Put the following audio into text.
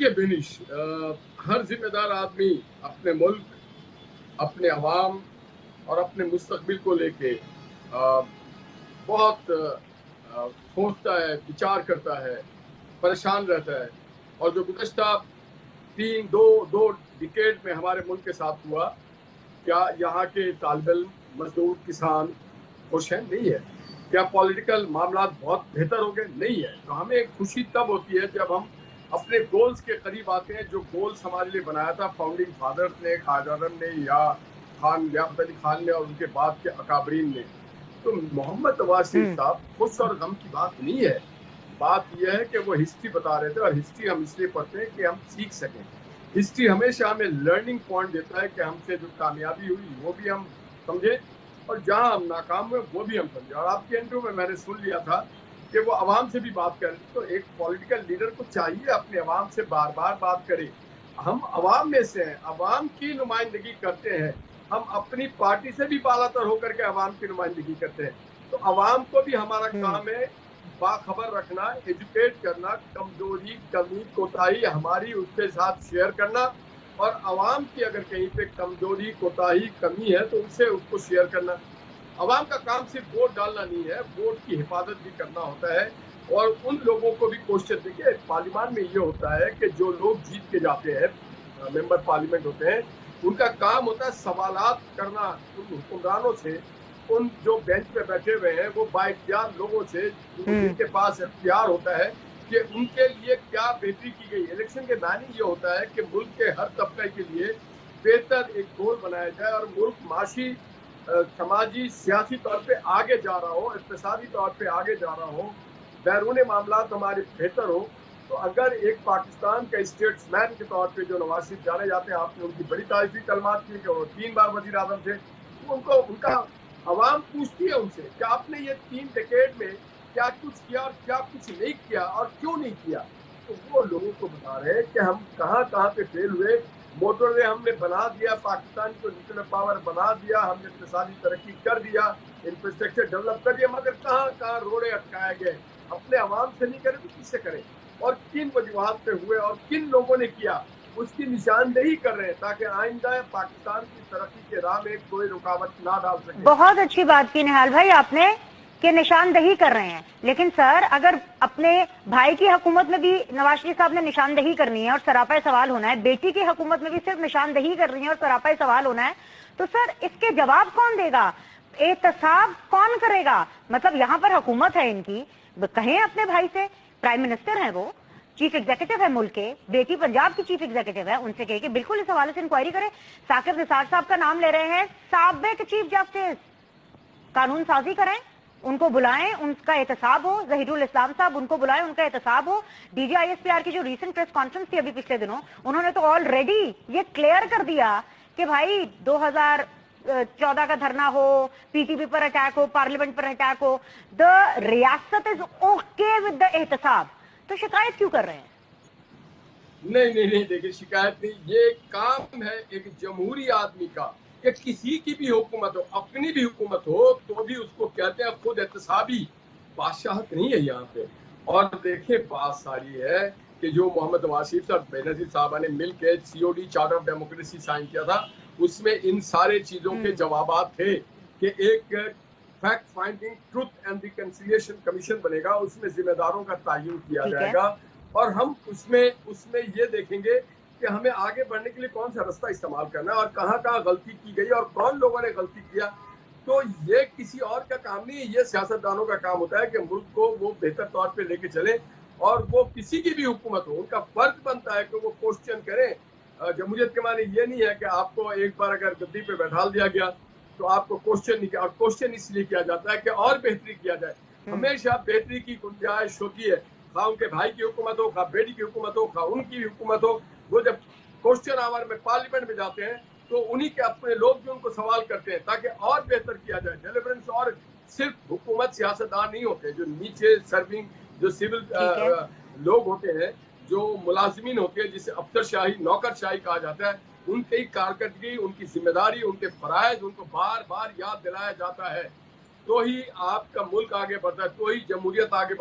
دیکھیے بینش، ہر ذمہ دار آدمی اپنے ملک، اپنے عوام اور اپنے مستقبل کو لے کے بہت سوچتا ہے، وچار کرتا ہے، پریشان رہتا ہے. اور جو گزشتہ دو ڈیکیڈ میں ہمارے ملک کے ساتھ ہوا، کیا یہاں کے طالب علم، مزدور، کسان خوش ہیں؟ نہیں ہے. کیا پولیٹیکل معاملات بہت بہتر ہو گئے؟ نہیں ہے. تو ہمیں خوشی تب ہوتی ہے جب ہم اپنے گولز کے قریب آتے ہیں، جو گولز ہمارے لیے بنایا تھا فاؤنڈنگ فادرز نے، خواجہ اعظم نے یا خان لیاقت علی خان نے اور ان کے بعد کے اکابرین نے. تو محمد نواز شریف صاحب خوش اور غم کی بات نہیں ہے. بات یہ ہے کہ وہ ہسٹری بتا رہے تھے، اور ہسٹری ہم اس لیے پڑھتے ہیں کہ ہم سیکھ سکیں. ہسٹری ہمیشہ ہمیں لرننگ پوائنٹ دیتا ہے کہ ہم سے جو کامیابی ہوئی وہ بھی ہم سمجھے، اور جہاں ہم ناکام ہوئے وہ بھی ہم سمجھے. اور آپ کے انٹرویو میں نے سن لیا تھا کہ وہ عوام سے بھی بات کر رہے تھے. تو ایک پولیٹیکل لیڈر کو چاہیے اپنے عوام سے بار بار بات کرے. ہم عوام میں سے ہیں، عوام کی نمائندگی کرتے ہیں. ہم اپنی پارٹی سے بھی بالا تر ہو کر کے عوام کی نمائندگی کرتے ہیں. تو عوام کو بھی ہمارا کام ہے باخبر رکھنا، ایجوکیٹ کرنا، کمزوری، کمی، کوتاہی ہماری اس کے ساتھ شیئر کرنا، اور عوام کی اگر کہیں پہ کمزوری، کوتاہی، کمی ہے تو اس کو شیئر کرنا. عوام کا کام صرف ووٹ ڈالنا نہیں ہے، ووٹ کی حفاظت بھی کرنا ہوتا ہے. اور ان لوگوں کو بھی کوشچن دیکھیے، پارلیمان میں یہ ہوتا ہے کہ جو لوگ جیت کے جاتے ہیں، ممبر پارلیمنٹ ہوتے ہیں، ان کا کام ہوتا ہے سوالات کرنا ان حکمرانوں سے، ان جو بینچ پہ بیٹھے ہوئے ہیں وہ با اختیار لوگوں سے، جن کے پاس اختیار ہوتا ہے کہ ان کے لیے کیا بہتری کی گئی. الیکشن کے معنی یہ ہوتا ہے کہ ملک کے ہر طبقے کے لیے بہتر ایک گول بنایا جائے، اور ملک معاشی، سماجی، سیاسی طور پہ آگے جا رہا ہو، اقتصادی طور پہ آگے جا رہا ہو، بیرون معاملات ہمارے بہتر ہو. تو اگر ایک پاکستان کے اسٹیٹس مین کے طور پہ جو نواز شریف جانے جاتے ہیں، آپ نے ان کی بڑی تعریفی کلمات کی کہ وہ 3 بار وزیر اعظم تھے، تو ان کا عوام پوچھتی ہے ان سے کہ آپ نے یہ 3 ڈیکیڈ میں کیا کچھ کیا اور کیا کچھ نہیں کیا اور کیوں نہیں کیا. تو وہ لوگوں کو بتا رہے ہیں کہ ہم کہاں کہاں پہ فیل ہوئے. موٹر وے ہم نے بنا دیا، پاکستان کو نیوکلیر پاور بنا دیا، ہم نے اقتصادی ترقی کر دیا، انفراسٹرکچر ڈیولپ کر دیا، مگر کہاں کہاں روڑے اٹکائے گئے. اپنے عوام سے نہیں کرے تو کس سے کریں؟ اور کن وجوہات پہ ہوئے اور کن لوگوں نے کیا، اس کی نشاندہی کر رہے ہیں تاکہ آئندہ پاکستان کی ترقی کے راہ میں کوئی رکاوٹ نہ ڈال سکے. بہت اچھی بات کی نہال بھائی آپ نے کہ نشاندہی کر رہے ہیں. لیکن سر، اگر اپنے بھائی کی حکومت میں بھی نواز شریف صاحب نے نشاندہی کرنی ہے اور سراپا سوال ہونا ہے، بیٹی کی حکومت میں بھی صرف نشاندہی کرنی ہے اور سراپا سوال ہونا ہے، تو سر اس کے جواب کون دے گا؟ احتساب کون کرے گا؟ مطلب یہاں پر حکومت ہے ان کی، کہیں اپنے بھائی سے، پرائم منسٹر ہیں، وہ چیف ایگزیکٹو ہے ملک کے، بیٹی پنجاب کی چیف ایگزیکٹو ہے، ان سے کہے کہ بالکل اس حوالے سے انکوائری کرے. ثاقب نثار صاحب کا نام لے رہے ہیں، سابق چیف جسٹس، قانون سازی کریں، ان کو بلائیں، ان کا احتساب ہو. ظہیر الاسلام صاحب، ان کو بلائیں، ان کا احتساب ہو. D G I S P R کی جو ریسنٹ پریس کانفرنس تھی ابھی پچھلے دنوں، انہوں نے تو آلریڈی یہ کلیئر کر دیا کہ بھائی 2014 کا دھرنا ہو، پی ٹی پی پر اٹیک ہو، پارلیمنٹ پر اٹیک ہو، دا ریاست از اوکے ود دا احتساب. تو شکایت کیوں کر رہے ہیں؟ نہیں دیکھیں، شکایت نہیں. یہ کام ہے ایک جمہوری آدمی کا کہ کسی کی بھی حکومت ہو، اپنی بھی حکومت ہو، تو بھی اس کو کہتے ہیں خود احتسابی. بادشاہت نہیں ہے یہاں پہ. اور دیکھیں بات ساری ہے کہ جو محمد نواز شریف صاحب، بے نظیر صاحبہ نے مل کے COD charter of democracy sign کیا تھا، اس میں ان سارے چیزوں کے جوابات تھے کہ ایک fact finding truth and reconciliation commission بنے گا، اس میں ذمہ داروں کا تعین کیا ٹھیک جائے ہے. گا، اور ہم اس میں یہ دیکھیں گے کہ ہمیں آگے بڑھنے کے لیے کون سا راستہ استعمال کرنا ہے اور کہاں کہاں غلطی کی گئی اور کون لوگوں نے غلطی کیا. تو یہ کسی اور کا کام نہیں ہے، یہ سیاستدانوں کا کام ہوتا ہے کہ ملک کو وہ بہتر طور پہ لے کے چلیں. اور وہ کسی کی بھی حکومت ہو، ان کا فرض بنتا ہے کہ وہ کوشچن کریں. جمہوریت کے معنی یہ نہیں ہے کہ آپ کو ایک بار اگر گدی پہ بیٹھال دیا گیا تو آپ کو کوشچن نہیں کیا. اور کوشچن اس لیے کیا جاتا ہے کہ اور بہتری کیا جائے. ہمیشہ بہتری کی گنجائش ہوتی ہے، خواہ ان کے بھائی کی حکومت ہو، خواہ بیٹی کی حکومت ہو، خواہ ان کی حکومت ہو. وہ جب کوشچن آور میں پارلیمنٹ میں جاتے ہیں تو انہی کے اپنے لوگ بھی ان کو سوال کرتے ہیں تاکہ اور بہتر کیا جائے ڈیلیورنس. اور صرف حکومت سیاستدان نہیں ہوتے، جو نیچے سرونگ، جو سول لوگ ہوتے ہیں، جو ملازمین ہوتے ہیں، جسے افسر شاہی، نوکر شاہی کہا جاتا ہے، ان کی کارکردگی، ان کی ذمہ داری، ان کے فرائض ان کو بار بار یاد دلایا جاتا ہے. تو ہی آپ کا ملک آگے بڑھتا ہے، تو ہی جمہوریت آگے بڑھتی ہے.